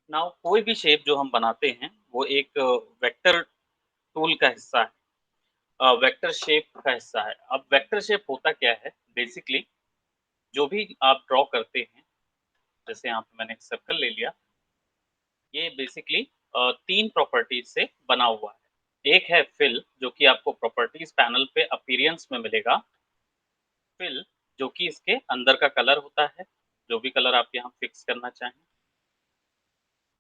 Now कोई भी shape जो हम बनाते हैं वो एक वेक्टर टूल का हिस्सा है, वेक्टर शेप का हिस्सा है। अब वेक्टर शेप होता क्या है? बेसिकली जो भी आप ड्रॉ करते हैं, जैसे यहाँ पे मैंने एक सर्कल ले लिया, ये बेसिकली 3 प्रॉपर्टीज से बना हुआ है। एक है फिल जो कि आपको प्रॉपर्टीज पैनल पे अपीयरेंस में मिलेगा। फिल जो कि इसके अंदर का कलर होता है, जो भी कलर आप यहाँ फिक्स करना चाहें।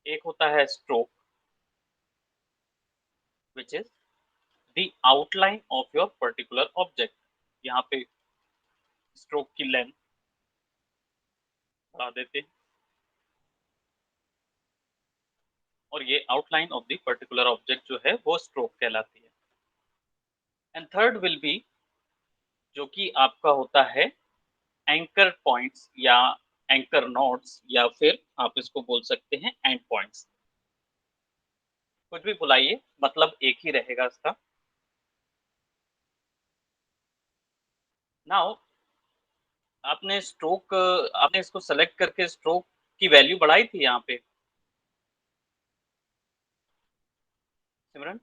एक होता है stroke which is the outline of your particular object. यहाँ पे स्ट्रोक की लेंथ बढ़ा देते हैं और ये outline of the particular object जो है वो स्ट्रोक कहलाती है। एंड थर्ड विल बी जो कि आपका होता है एंकर पॉइंट्स या एंकर नोड्स, या फिर आप इसको बोल सकते हैं एंड पॉइंट्स। कुछ भी बुलाइए, मतलब एक ही रहेगा इसका। नाउ आपने इसको सेलेक्ट करके स्ट्रोक की वैल्यू बढ़ाई थी यहाँ पे सिमरन।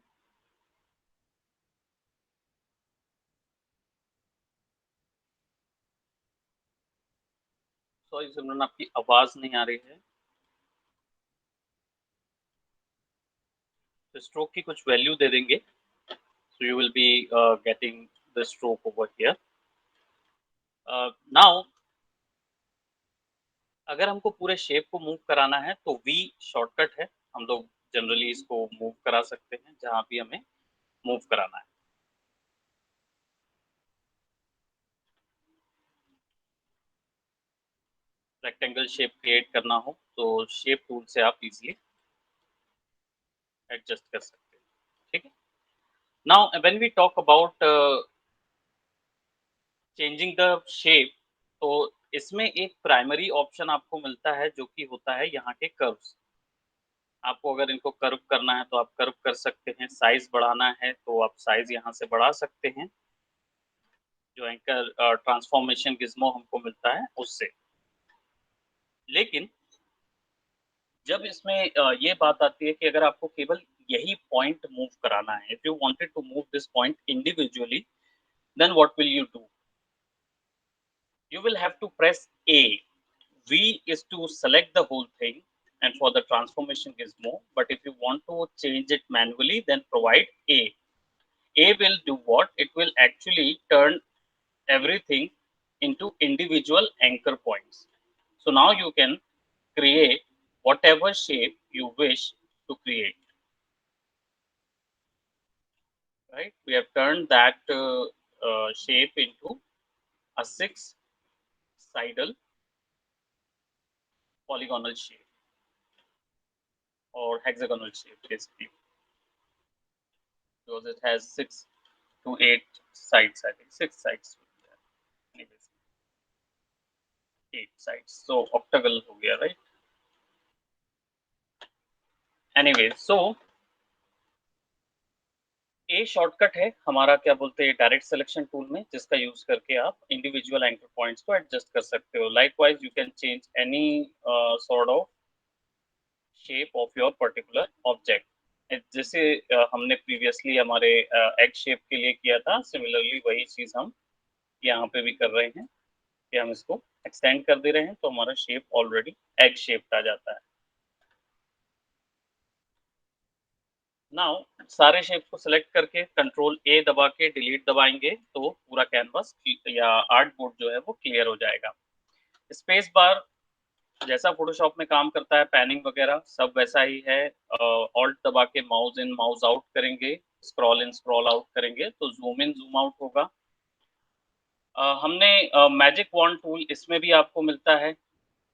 सॉरी सिमरन, आपकी आवाज नहीं आ रही है। तो स्ट्रोक की कुछ वैल्यू दे देंगे, so you will be getting the stroke over here. Now अगर हमको पूरे शेप को मूव कराना है तो वी शॉर्टकट है, हम लोग जनरली इसको मूव करा सकते हैं जहां भी हमें मूव कराना है। रेक्टेंगल शेप क्रिएट करना हो तो शेप टूल से आप इजीली एडजस्ट कर सकते हैं। ठीक है। Now when we talk about changing the shape, तो इसमें एक प्राइमरी ऑप्शन आपको मिलता है जो कि होता है यहाँ के कर्व्स। आपको अगर इनको कर्व करना है तो आप कर्व कर सकते हैं, साइज बढ़ाना है तो आप साइज यहाँ से बढ़ा सकते हैं, जो एंकर ट्रांसफॉर्मेशन गिज्मो हमको मिलता है उससे। लेकिन जब इसमें ये बात आती है कि अगर आपको केवल यही पॉइंट मूव कराना है, if you wanted to move this point individually, then what will you do? You will have to press A. V is to select the whole thing and for the transformation gizmo. But if you want to change it manually, then provide A. A will do what? It will actually turn everything into individual anchor points. So now you can create whatever shape you wish to create. Right? We have turned that shape into a six-sidal polygonal shape or hexagonal shape basically, because it has 6 to 8 sides. I think 6 sides. Anyways, 8 sides. So octagonal हो गया, right? Anyway, so ए shortcut है हमारा, क्या बोलते हैं, direct selection tool में, जिसका use करके आप इंडिविजुअल एंकर पॉइंट्स को एडजस्ट कर सकते हो। Likewise you can change any sort of shape of your particular object. जैसे हमने प्रीवियसली हमारे एग शेप के लिए किया था, सिमिलरली वही चीज हम यहाँ पे भी कर रहे हैं कि हम इसको एक्सटेंड कर दे रहे हैं तो हमारा शेप ऑलरेडी एग शेप्ड आ जाता है। नाउ सारे शेप्स को सिलेक्ट करके कंट्रोल ए दबा के डिलीट दबाएंगे तो पूरा कैनवास या आर्ट बोर्ड जो है वो क्लियर हो जाएगा। स्पेस बार जैसा फोटोशॉप में काम करता है, पैनिंग वगैरह सब वैसा ही है। ऑल्ट दबा के माउस इन माउस आउट करेंगे, स्क्रॉल इन स्क्रॉल आउट करेंगे तो जूम इन जूम आउट होगा। हमने मैजिक वॉन्ड टूल इसमें भी आपको मिलता है,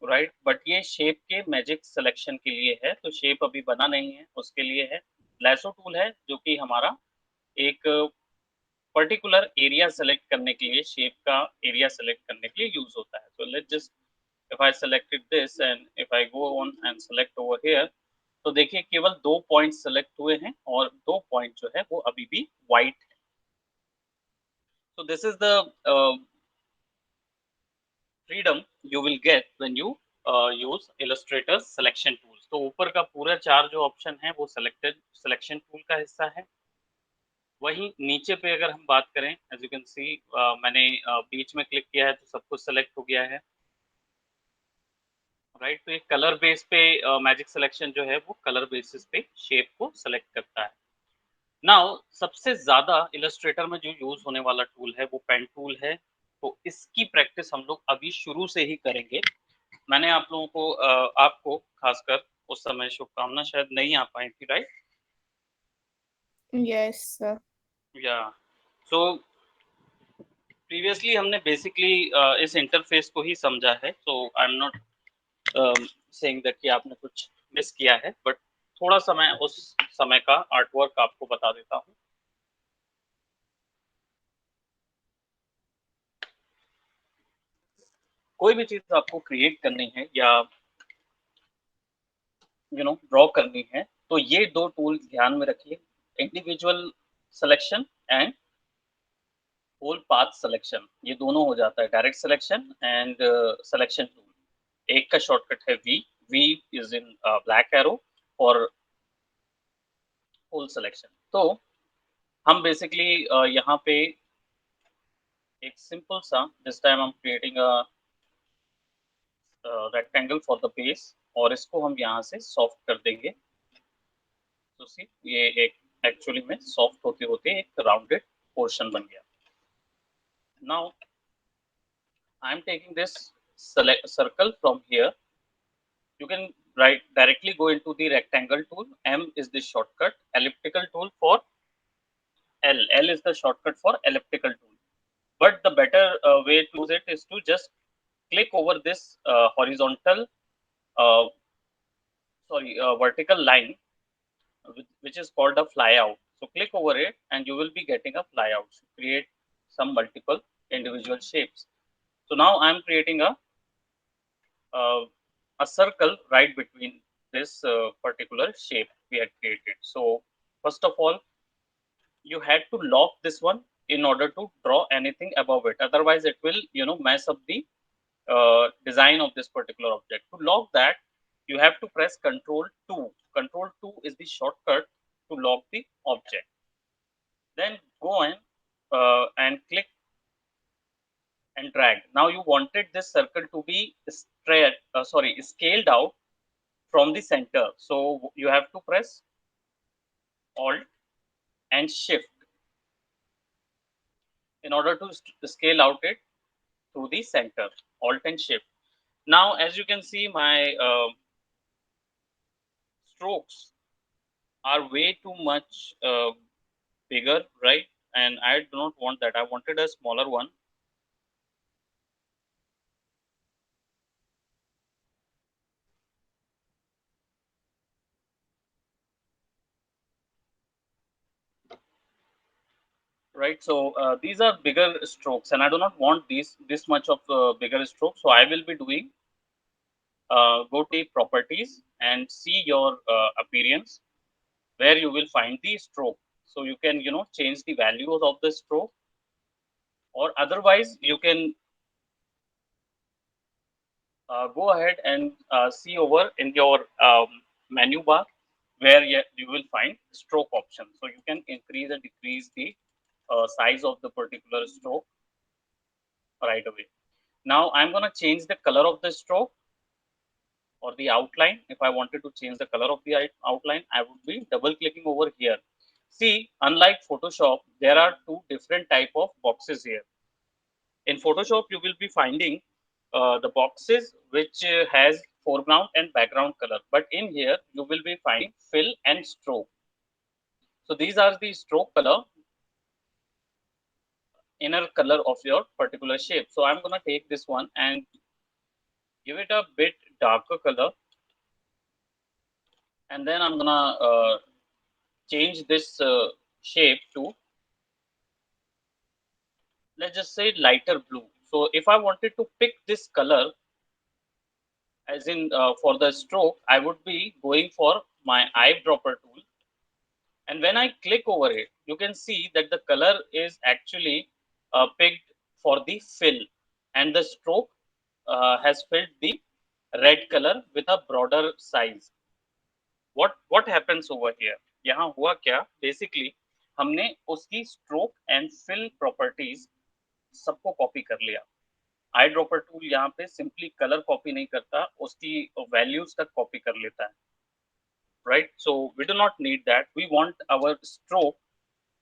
राइट, बट ये शेप के मैजिक सिलेक्शन के लिए है, तो शेप अभी बना नहीं है उसके लिए है। लैसो टूल है जो कि हमारा एक पर्टिकुलर एरिया सेलेक्ट करने के लिए, शेप का एरिया सेलेक्ट करने के लिए यूज होता है। So let's just, if I selected this and if I go on and select over here, तो देखिए केवल 2 पॉइंट सेलेक्ट हुए हैं और 2 पॉइंट जो है वो अभी भी व्हाइट है। So this is the freedom you will get when you use Illustrator's selection tools. तो ऊपर का पूरा 4 जो ऑप्शन है वो सिलेक्शन टूल का हिस्सा है। वहीं नीचे पे अगर हम बात करें एज़ यू कैन सी मैंने बीच में क्लिक किया है तो सब कुछ सेलेक्ट हो गया है। राइट, तो ये कलर बेस पे मैजिक सिलेक्शन जो है वो कलर बेसिस पे शेप को सेलेक्ट करता है। नाउ सबसे ज़्यादा इलस्ट्रेटर में जो यूज़ होने वाला टूल है वो पेन टूल है, तो इसकी प्रैक्टिस हम लोग अभी शुरू से ही करेंगे। मैंने आप लोगों को आपको खासकर उस समय शुभकामना शायद नहीं आ पाई थी, राइट? Yes, sir. या सो प्रीवियसली हमने बेसिकली इस इंटरफेस को ही समझा है, so I am not saying that कि आपने कुछ मिस किया है, बट थोड़ा-सा मैं उस समय का आर्टवर्क आपको बता देता हूँ। कोई भी चीज़ आपको क्रिएट करनी है या ड्रॉ करनी है, तो ये 2 टूल ध्यान में रखिए, individual selection and whole path selection, ये दोनों हो जाता है, direct selection and selection tool. एक का शॉर्टकट है V, V is in black arrow for whole selection. तो हम बेसिकली यहाँ पे एक सिंपल सा this time I am creating a rectangle for the base और इसको हम यहाँ से सॉफ्ट कर देंगे। तो सी ये एक एक्चुअली में सॉफ्ट होते होते एक राउंडेड पोर्शन बन गया। Now I am taking this circle from here, you can right directly go into the rectangle tool. M is the shortcut. Elliptical tool for L. L is the shortcut for elliptical tool. But the better way to use it is to just click over this horizontal uh, vertical line, which is called a flyout. So click over it and you will be getting a flyout to create some multiple individual shapes. So now I'm creating uh, a circle right between this particular shape we had created. So first of all, you had to lock this one in order to draw anything above it. Otherwise, it will mess up the design of this particular object. To lock that, you have to press Control 2. Control 2 is the shortcut to lock the object. Then go and click and drag. Now you wanted this circle to be scaled out from the center. So you have to press Alt and Shift in order to scale out it to the center. Alt and Shift. Now, as you can see, my strokes are way too much bigger, right? And I do not want that. I wanted a smaller one. Right, so these are bigger strokes and I do not want this much of bigger strokes, so I will be doing go to properties and see your appearance where you will find the stroke, so you can change the values of the stroke, or otherwise you can go ahead and see over in your menu bar where you will find stroke option, so you can increase and decrease the size of the particular stroke right away. Now I'm going to change the color of the stroke or the outline. If I wanted to change the color of the outline, I would be double clicking over here. See, unlike Photoshop, there are two different type of boxes here. In Photoshop, you will be finding the boxes which has foreground and background color. But in here, you will be finding fill and stroke. So these are the stroke color, inner color of your particular shape. So I'm going to take this one and give it a bit darker color. And then I'm going to change this shape to, let's just say, lighter blue. So if I wanted to pick this color as in for the stroke, I would be going for my eyedropper tool, and when I click over it, you can see that the color is actually picked for the fill, and the stroke has filled the red color with a broader size. what happens over here, यहाँ हुआ क्या, basically हमने उसकी stroke and fill properties सबको copy कर लिया। Eye dropper tool यहाँ पे सिंपली कलर कॉपी नहीं करता, उसकी वैल्यूज तक कॉपी कर लेता है, right. So we do not need that, we want our stroke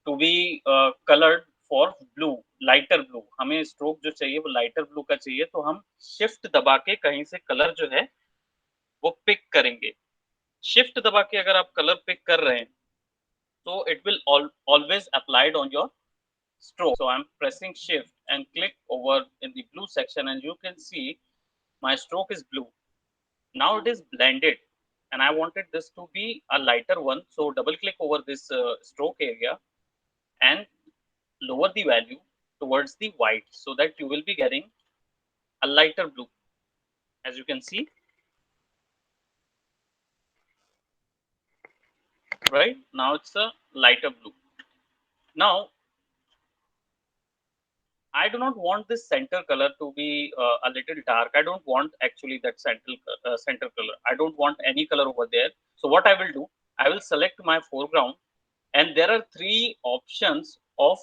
to be coloured for blue, lighter blue. हमें स्ट्रोक जो चाहिए वो लाइटर ब्लू का चाहिए, तो हम शिफ्ट दबा के कहीं से कलर जो है वो पिक करेंगे। शिफ्ट दबा के अगर आप कलर पिक कर रहे हैं तो it will always applied on your stroke. So I'm pressing shift and click over in the blue section, and you can see my stroke is blue. Now it is blended, and I wanted this to be a lighter one. So double click over this stroke area and lower the value towards the white, so that you will be getting a lighter blue, as you can see. Right now it's a lighter blue. Now I do not want this center color to be a little dark. I don't want actually that center color. I don't want any color over there. So what I will do, I will select my foreground, and there are three options of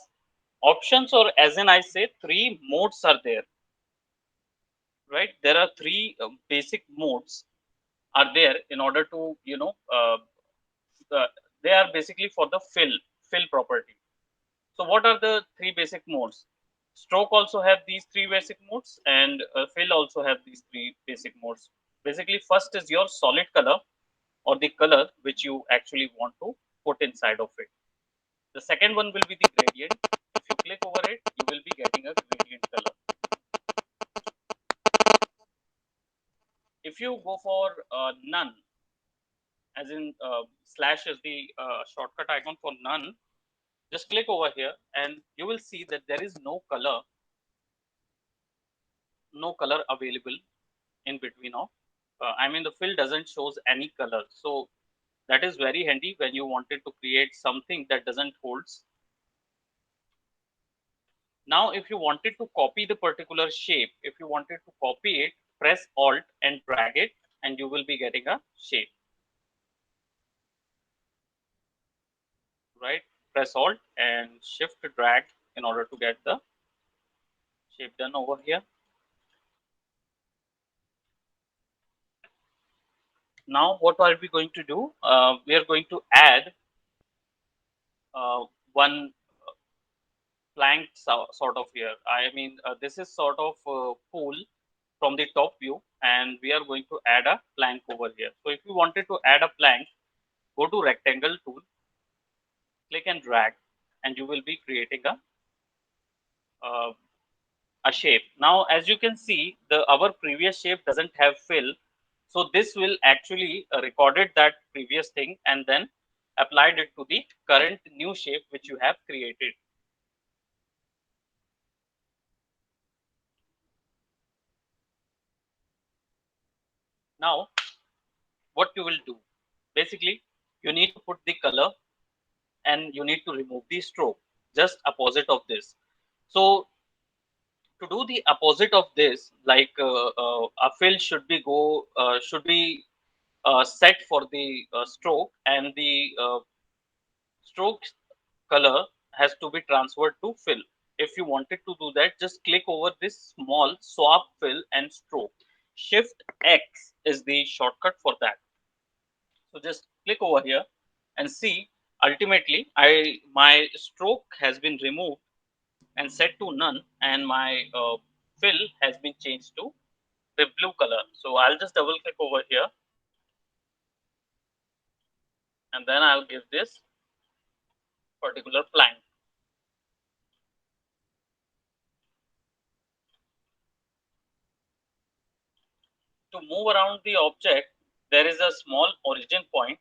options, or as in I say, three modes are there. Right? There are three basic modes are there in order to they are basically for the fill property. So what are the three basic modes? Stroke also have these three basic modes, and fill also have these three basic modes. Basically, first is your solid color, or the color which you actually want to put inside of it. The second one will be the gradient. If you click over it, you will be getting a gradient color. If you go for none, as in slash is the shortcut icon for none, just click over here and you will see that there is no color available in between of I mean the fill doesn't shows any color. So that is very handy when you wanted to create something that doesn't holds. Now if you wanted to copy the particular shape, if you wanted to copy it, press alt and drag it, and you will be getting a shape. Right, press alt and shift drag in order to get the shape done over here. Now what are we going to do? We are going to add one plank sort of here. I mean, this is sort of pool from the top view, and we are going to add a plank over here. So if you wanted to add a plank, go to rectangle tool, click and drag, and you will be creating uh, a shape. Now, as you can see, the our previous shape doesn't have fill, so this will actually recorded that previous thing and then applied it to the current new shape which you have created. Now what you will do, basically you need to put the color and you need to remove the stroke, just opposite of this. So to do the opposite of this, like a fill should be set for the stroke, and the stroke color has to be transferred to fill. If you wanted to do that, just click over this small swap fill and stroke. Shift X is the shortcut for that. So just click over here and see, ultimately my stroke has been removed and set to none, and my fill has been changed to the blue color. So I'll just double click over here, and then I'll give this particular plank. To move around the object, there is a small origin point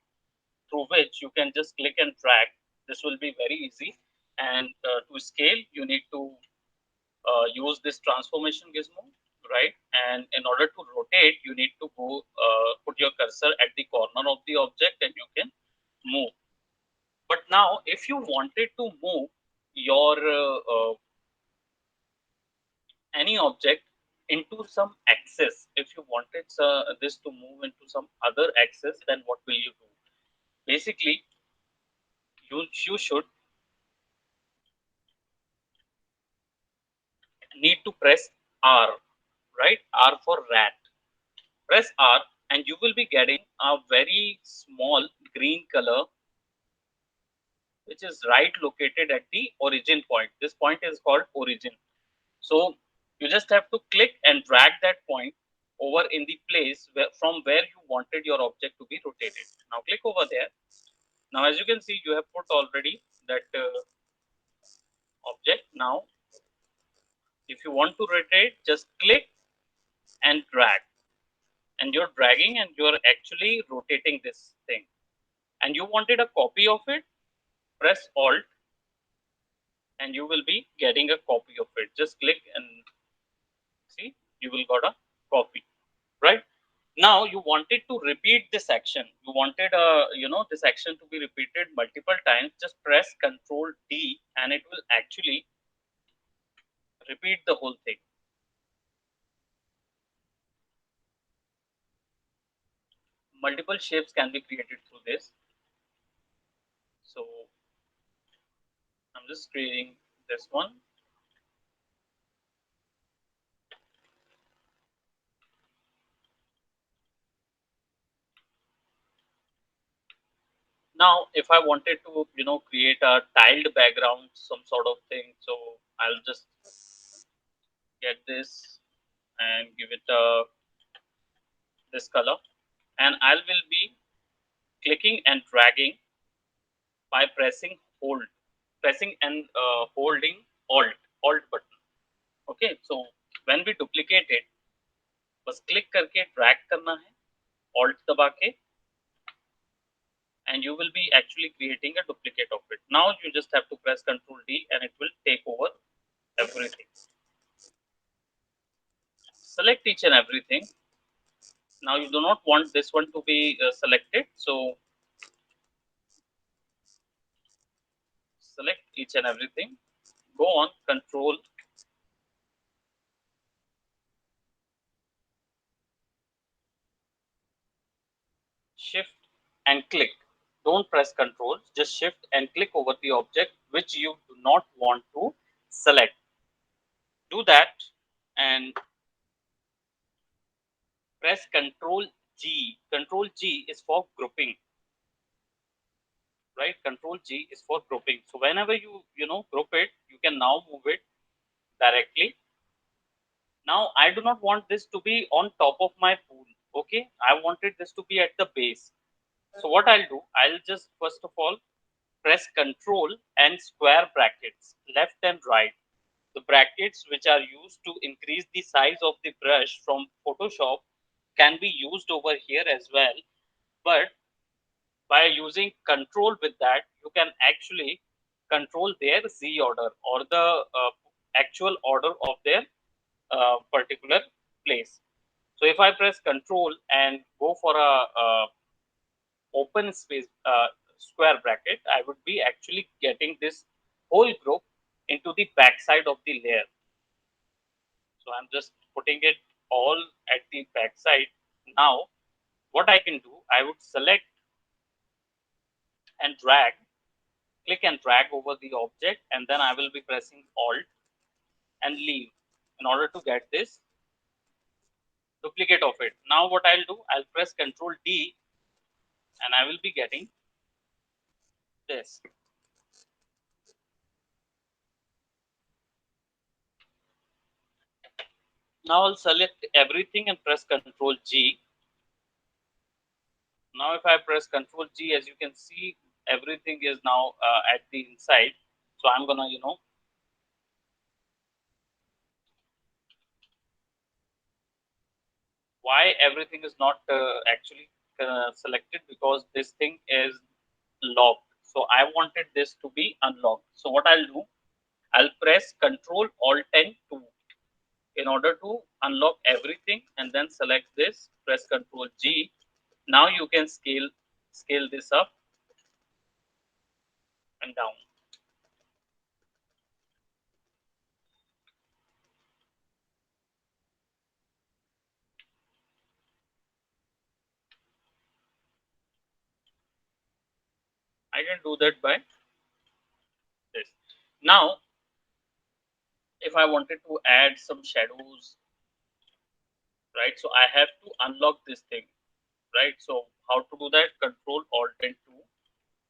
through which you can just click and drag. This will be very easy. And to scale, you need to use this transformation gizmo, right? And in order to rotate, you need to go put your cursor at the corner of the object and you can move. But now, if you wanted to move your any object into some axis, if you wanted this to move into some other axis, then what will you do? basically you should need to press R, right? R for rat. Press R and you will be getting a very small green color which is right located at the origin point. This point is called origin. So you just have to click and drag that point over in the place from where you wanted your object to be rotated. Now click over there. Now as you can see, you have put already that object. Now if you want to rotate, just click and drag, and you're dragging and you're actually rotating this thing. And you wanted a copy of it, press Alt and you will be getting a copy of it. Just click and see, you will got a copy, right? Now you wanted to repeat this action. You wanted this action to be repeated multiple times. Just press Control D and it will actually repeat the whole thing. Multiple shapes can be created through this. So I'm just creating this one. Now if I wanted to create a tiled background, some sort of thing, so I'll just get this and give it this color, and I will be clicking and dragging by pressing and holding alt button. Okay, so when we duplicate it, बस click करके drag करना है alt दबा के, and you will be actually creating a duplicate of it. Now you just have to press Ctrl D and it will take over everything. Select each and everything. Now you do not want this one to be selected, so select each and everything. Go on Control, Shift and click. Don't press Control, just Shift and click over the object which you do not want to select. Do that and press Control G. Control G is for grouping, right? Control G is for grouping. So whenever you group it, you can now move it directly. Now I do not want this to be on top of my pool. Okay, I wanted this to be at the base. So what I'll do, I'll just first of all press Control and square brackets, left and right. The brackets which are used to increase the size of the brush from Photoshop can be used over here as well. But by using control with that, you can actually control their Z order or the actual order of their particular place. So if I press control and go for a open space square bracket, I would be actually getting this whole group into the back side of the layer. So I'm just putting it all at the back side. Now what I can do, I would select and drag, click and drag over the object, and then I will be pressing Alt and leave in order to get this duplicate of it. Now what I'll do, I'll press Control D and I will be getting this. Now I'll select everything and press Control G. Now if I press Control G, as you can see, everything is now at the inside. So I'm gonna why everything is not actually selected, because this thing is locked. So I wanted this to be unlocked. So what I'll do, I'll press Control Alt and 2 in order to unlock everything, and then select this, press Control G. Now you can scale this up and down. I can do that by this. Now, if I wanted to add some shadows, right? So I have to unlock this thing, right? So how to do that? Control Alt and 2,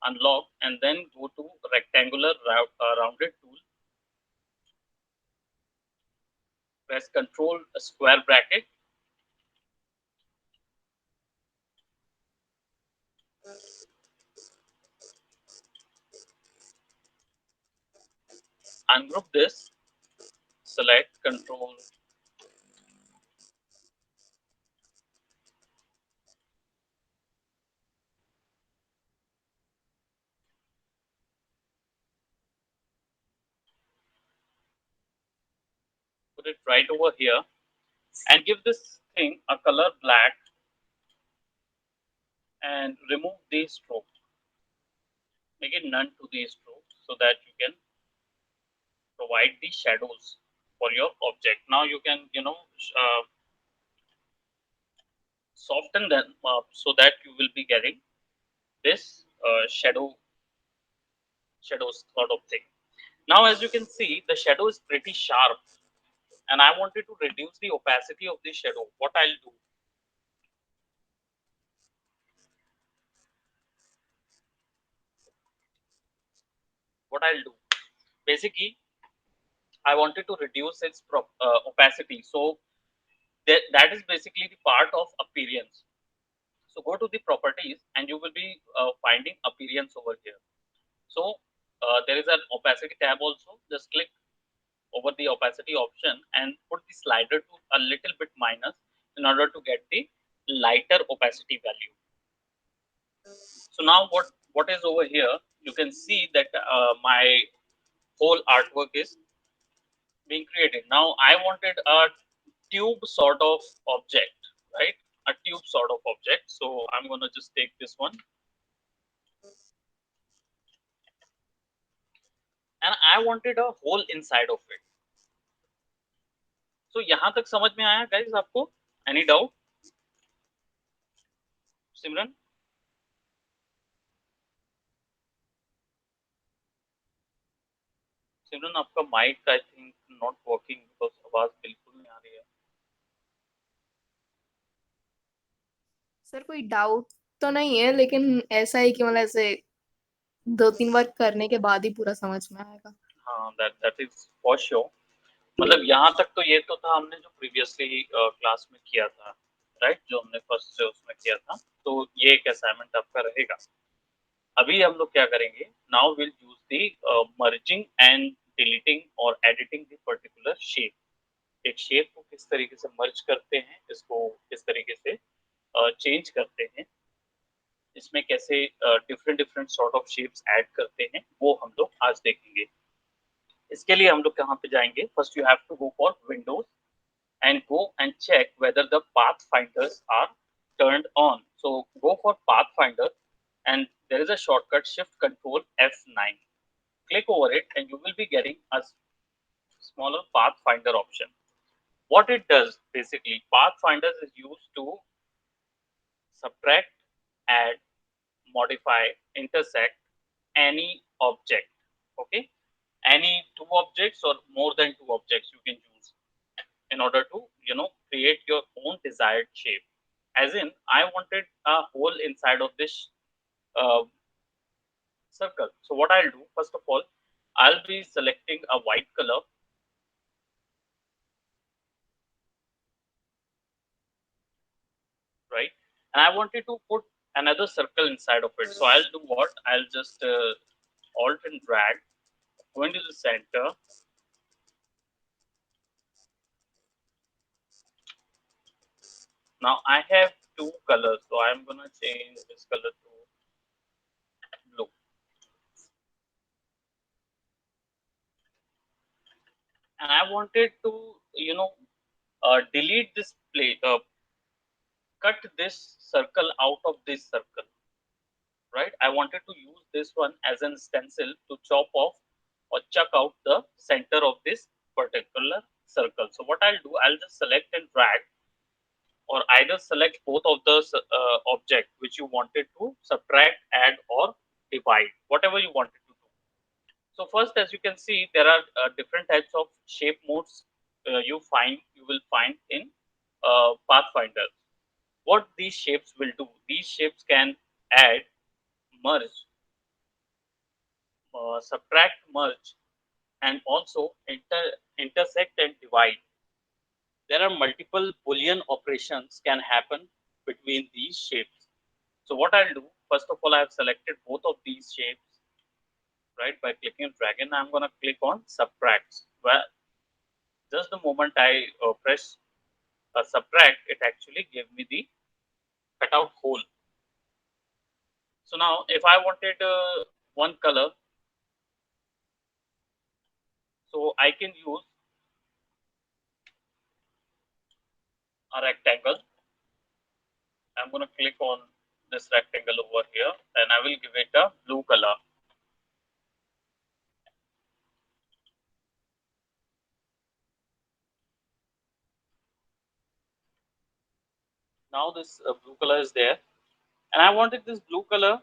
unlock, and then go to rectangular rounded tool. Press Control square bracket. Ungroup this. Select Control. Put it right over here and give this thing a color black and remove these strokes. Make it none to these strokes so that you can provide the shadows for your object. Now you can, soften them so that you will be getting this shadows sort of thing. Now, as you can see, the shadow is pretty sharp, and I wanted to reduce the opacity of the shadow. What I'll do, basically, I wanted to reduce its opacity. So that is basically the part of appearance. So go to the properties, and you will be finding appearance over here. So there is an opacity tab also. Just click over the opacity option and put the slider to a little bit minus in order to get the lighter opacity value. So now what is over here, you can see that my whole artwork is being created. Now I wanted a tube sort of object, right? A tube sort of object. So I'm going to just take this one, and I wanted a hole inside of it. So यहाँ तक समझ में आया guys आपको? Any doubt? Simran? Simran आपका mic I think not working because आवाज बिल्कुल नहीं आ रही है. सर कोई डाउट तो नहीं है, लेकिन ऐसा है कि मतलब ऐसे 2-3 बार करने के बाद ही पूरा समझ में आएगा. हाँ, दैट इज फॉर श्योर. मतलब यहाँ तक तो ये तो था हमने जो प्रीवियसली क्लास में किया था, राइट? जो हमने फर्स्ट से उसमें किया था. तो ये एक असाइनमेंट आपका रहेगा. अभी हम लोग क्या करेंगे? Now will use the merging and deleting और एडिटिंग द पर्टिकुलर शेप. एक शेप को किस तरीके से मर्ज करते हैं, इसको किस तरीके से चेंज करते हैं, इसमें कैसे different different sort of shapes add करते हैं, वो हम लोग आज देखेंगे. इसके लिए हम लोग कहाँ पे जाएंगे? First you have to go for Windows and go and check whether the pathfinders are turned on. So go for pathfinder, and there is a shortcut shift control F9. Click over it and you will be getting a smaller pathfinder option. What it does basically, pathfinder is used to subtract, add, modify, intersect any object. Okay, any two objects or more than two objects you can use in order to create your own desired shape. As in, I wanted a hole inside of this uh, circle. So what I'll do, first of all, I'll be selecting a white color, right? And I wanted to put another circle inside of it. So I'll do what? I'll just alt and drag, go into the center. Now I have two colors, so I'm gonna change this color to blue. And I wanted to, delete this plate, cut this circle out of this circle, right? I wanted to use this one as an stencil to chop off or chuck out the center of this particular circle. So what I'll do, I'll just select and drag, or either select both of the object which you wanted to subtract, add, or divide, whatever you wanted to do. So first, as you can see, there are different types of shape modes you will find in Pathfinder. What these shapes will do? These shapes can add, merge, subtract, merge, and also intersect and divide. There are multiple Boolean operations can happen between these shapes. So what I'll do, first of all, I have selected both of these shapes, right? By clicking drag in, I'm gonna click on subtract. Well, just the moment I press subtract, it actually gave me the cutout hole. So now, if I wanted one color, so I can use a rectangle. I'm gonna click on this rectangle over here, and I will give it a blue color. Now this blue color is there, and I wanted this blue color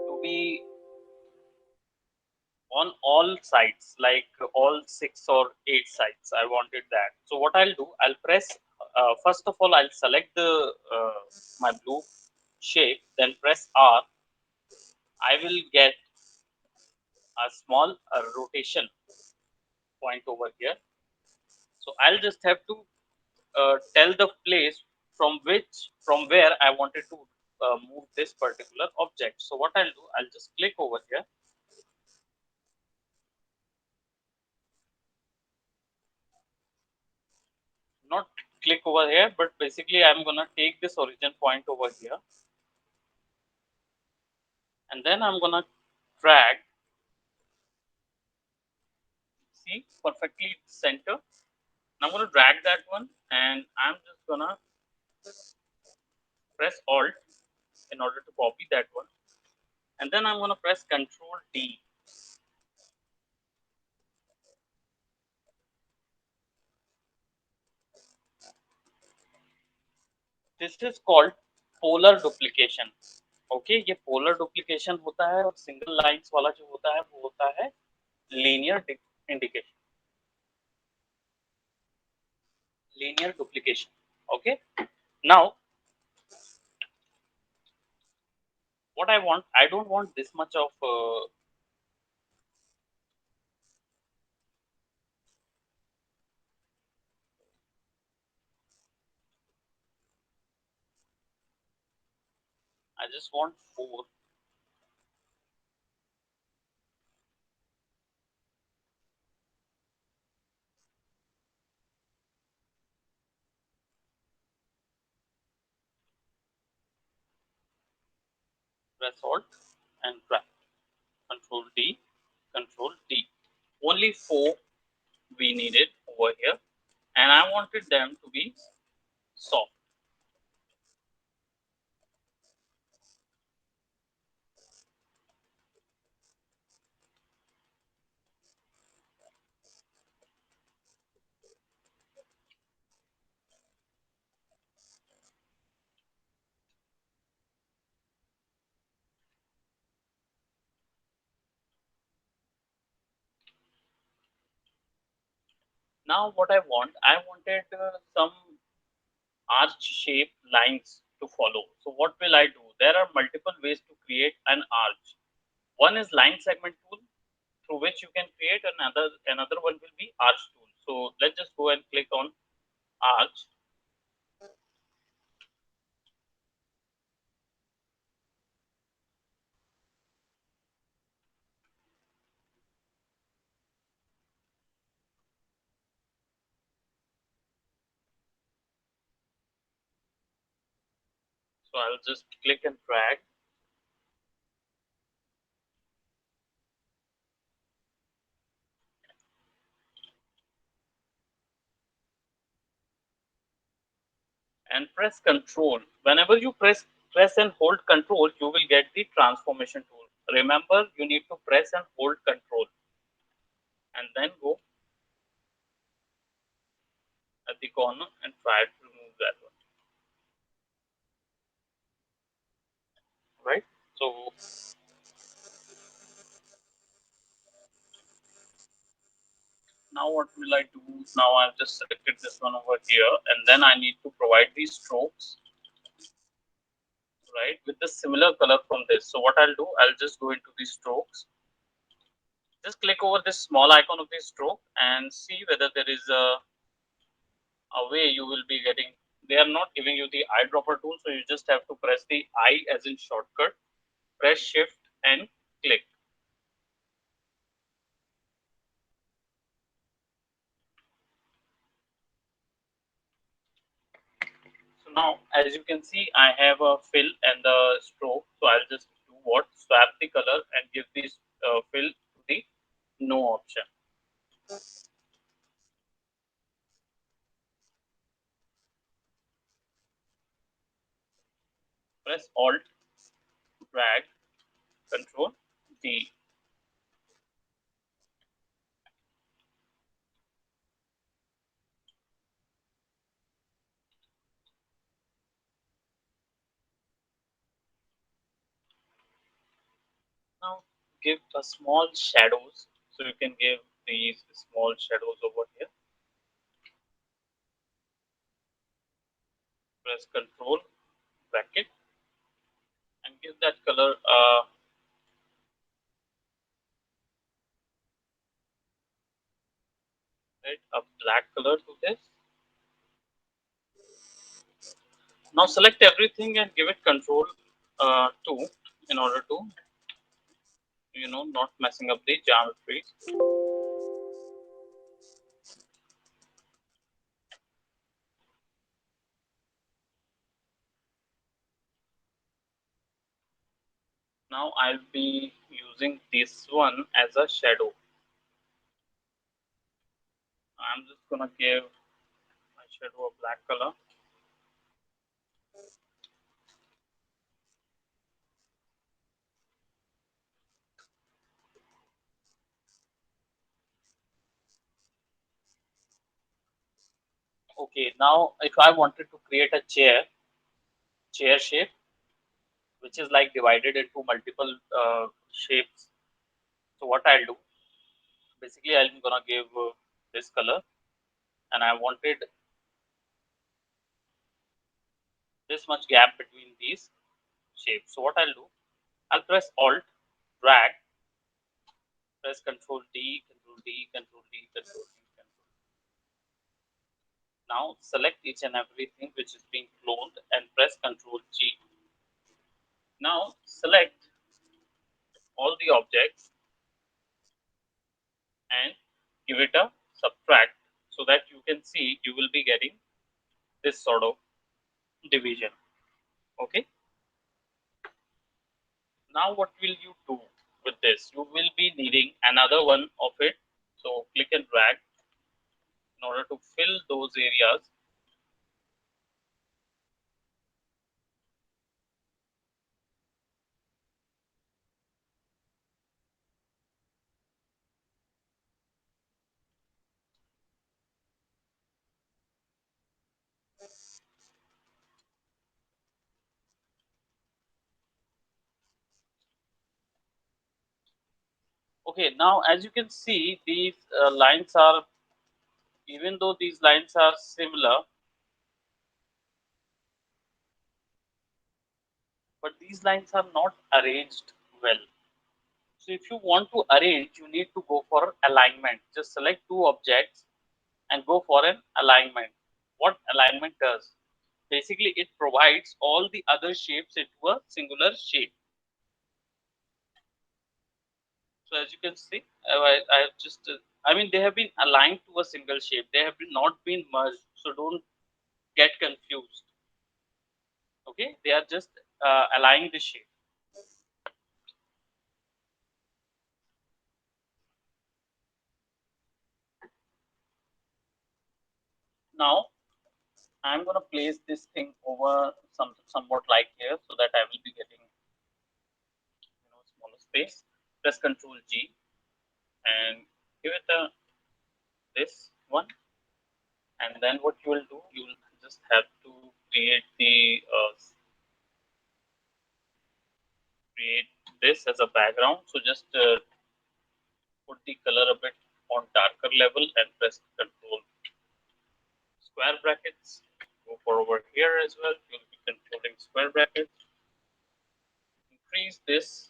to be on all sides, like all 6 or 8 sides. I wanted that. So what I'll do, I'll press. First of all, I'll select the my blue shape, then press R. I will get a small rotation point over here. So I'll just have to tell the place from where I wanted to move this particular object. So what I'll do, I'll just click over here, not click over here, but basically I'm gonna take this origin point over here, and then I'm gonna drag, see, perfectly center. I'm gonna drag that one, and I'm just gonna press Alt in order to copy that one, and then I'm gonna press Control D. This is called polar duplication. Okay ये polar duplication होता है, और single lines वाला जो होता है वो होता है linear indication, linear duplication. Okay, now what I want, I don't want this much of I just want 4. Press Alt and drag. Control D, Control D. Only 4 we needed over here, and I wanted them to be soft. Now what I wanted some arch shape lines to follow. So what will I do? There are multiple ways to create an arch. One is line segment tool, through which you can create another one will be arch tool. So let's just go and click on arch. So I'll just click and drag, and press control. Whenever you press and hold control, you will get the transformation tool. Remember, you need to press and hold control, and then go at the corner and try to remove that one. Right? So now what will I do? Now I've just selected this one over here, and then I need to provide these strokes, right, with the similar color from this. So what I'll do, I'll just go into the strokes. Just click over this small icon of the stroke and see whether there is a way you will be getting. They are not giving you the eyedropper tool, so you just have to press the I as in shortcut, press shift and click. So now, as you can see, I have a fill and the stroke. So I'll just do what? Swap the color and give this fill to the no option. Press Alt, drag, Control D. Now give a small shadows. So you can give these small shadows over here. Press Control bracket and give that color right, a black color to this. Now select everything and give it Control 2 in order to not messing up the geometry. Now I'll be using this one as a shadow. I'm just gonna give my shadow a black color. Okay, now if I wanted to create a chair shape, which is like divided into multiple shapes. So what I'll do, basically I'm gonna give this color, and I wanted this much gap between these shapes. So what I'll do, I'll press Alt, drag, press Control D, Control D, Control D, Control D, Control D. Now select each and everything which is being cloned and press Control G. Now select all the objects and give it a subtract so that you can see you will be getting this sort of division. Okay. Now what will you do with this? You will be needing another one of it. So click and drag in order to fill those areas. Okay, now as you can see, these lines are, even though these lines are similar, but these lines are not arranged well. So if you want to arrange, you need to go for alignment. Just select two objects and go for an alignment. What alignment does? Basically, it provides all the other shapes into a singular shape. So as you can see, I have just, I mean, they have been aligned to a single shape. They have been not been merged. So don't get confused. Okay, they are just aligning the shape. Now I'm gonna place this thing over somewhat like here, so that I will be getting smaller space. Press Control G and give it a this one, and then what you will do, you will just have to create the create this as a background. So just put the color a bit on darker level and press control square brackets. Go for over here as well. You'll be controlling square brackets. Increase this.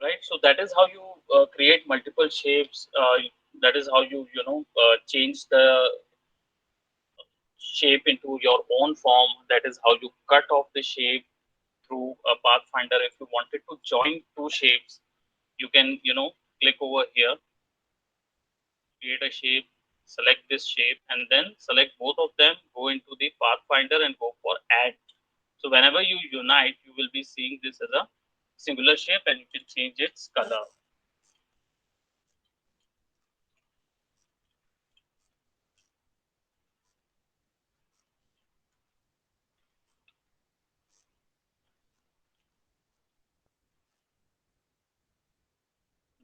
Right. So that is how you create multiple shapes. That is how you know change the shape into your own form. That is how you cut off the shape through a pathfinder. If you wanted to join two shapes, you can click over here, create a shape, select this shape, and then select both of them, go into the pathfinder and go for add. So whenever you unite, you will be seeing this as a singular shape, and you can change its color.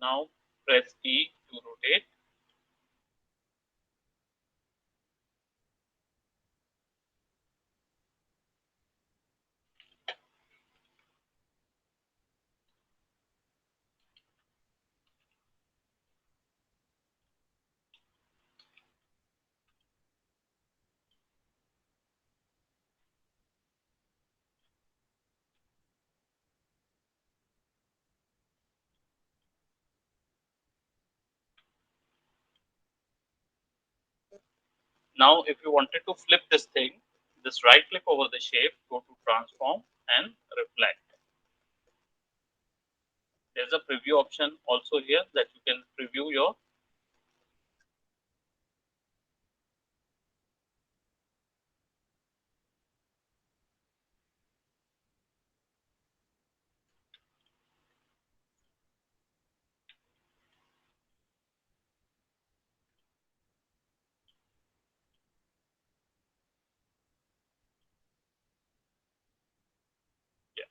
Now press E to rotate. Now if you wanted to flip this thing, just right click over the shape, go to transform and reflect. There's a preview option also here that you can preview your. Yeah.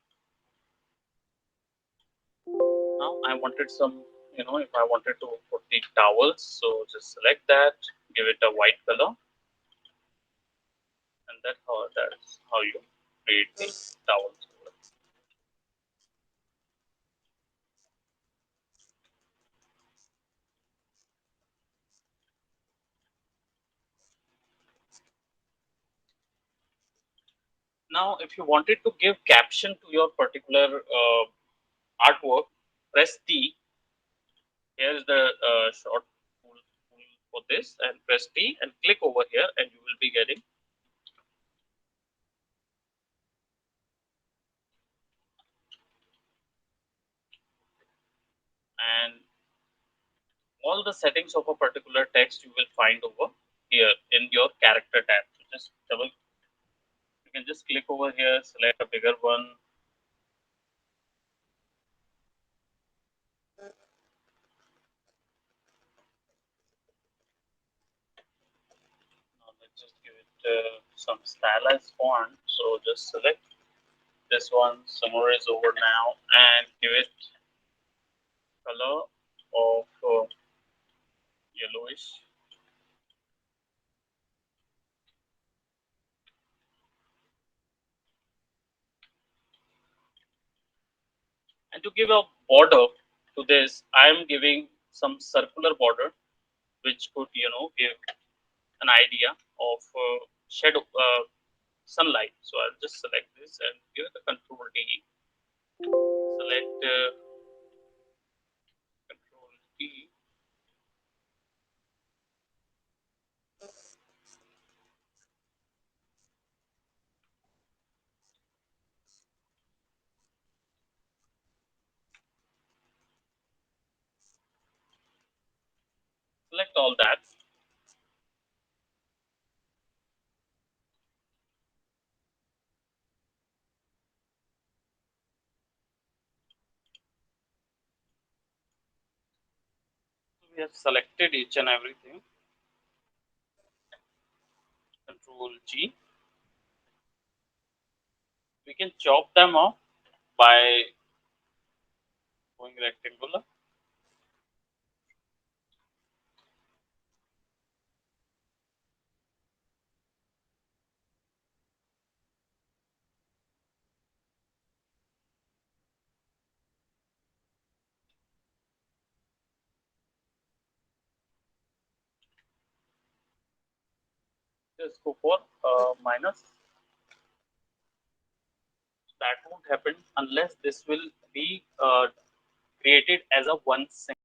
Now I wanted some, if I wanted to put the towels, so just select that, give it a white color, and that's how you create the towels. Now, if you wanted to give caption to your particular artwork, press T. Here is the short tool for this, and press T and click over here, and you will be getting. And all the settings of a particular text you will find over here in your character tab. So just double, you can just click over here, select a bigger one. Now let's just give it some stylized font. So just select this one, summarize over now, and give it color of yellowish. And to give a border to this, I am giving some circular border, which could give an idea of shadow sunlight. So I'll just select this and give it a control D. Select control D. Select all that. We have selected each and everything. rule G. We can chop them off by going rectangular. Just go for minus. That won't happen unless this will be created as a one single